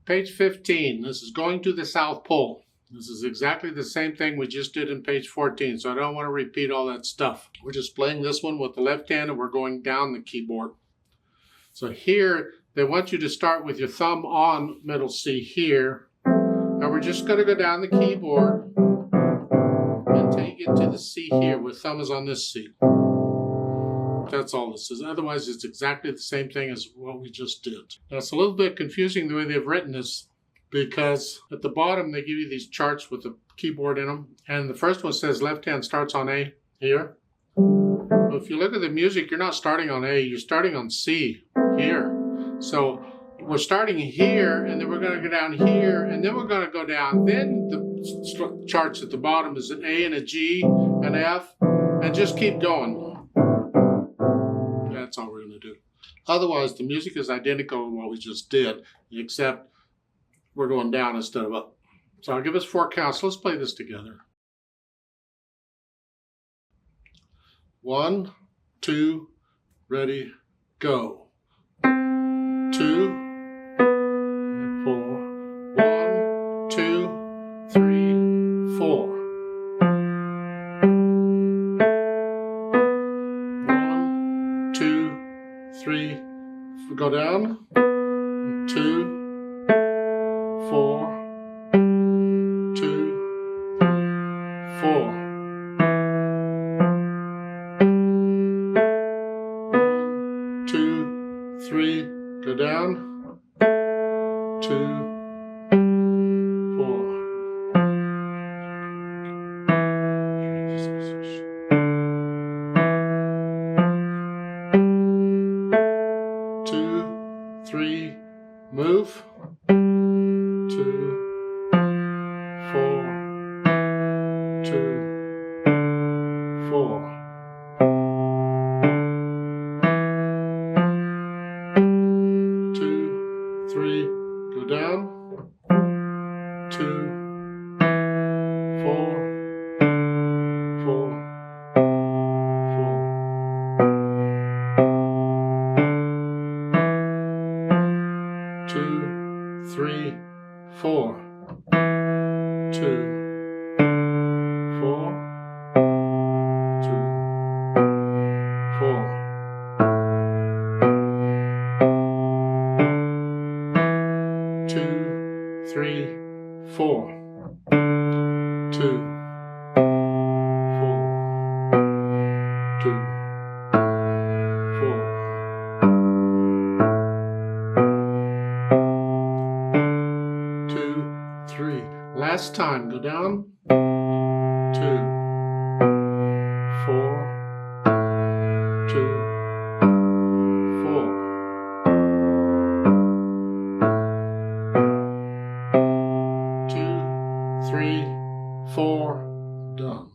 Page 15, this is going to the South Pole. This is exactly the same thing we just did in page 14, so I don't want to repeat all that stuff. We're just playing this one with the left hand and we're going down the keyboard. So here, they want you to start with your thumb on middle C here, and we're just going to go down the keyboard until you get to the C here, where thumb is on this C. That's all this is. Otherwise, it's exactly the same thing as what we just did. Now, it's a little bit confusing the way they've written this, because at the bottom, they give you these charts with the keyboard in them. And the first one says left hand starts on A here. But if you look at the music, you're not starting on A, you're starting on C here. So we're starting here, and then we're going to go down here, and then we're going to go down. Then the charts at the bottom is an A and a G, an F, and just keep going. That's all we're going to do. Otherwise, the music is identical to what we just did, except we're going down instead of up. So I'll give us 4 counts. Let's play this together. 1, 2, ready, go. 2, 4. 1, 2, 3, 4. 1, 2, 3. Go down. 2, 4. 2, 4. 2, 3, go down. 2, 4. 2, 3, move. 2, 4. 2, 4. 2, 3, go down. 2, 4, 4, 4. 2, 3, 4. 2, 4. 2, 4. 2, 3, 4. 2, 4. 2, 4. 2, 3. Last time, go down. 2, 4. 2, 4. 2, 3, 4, done.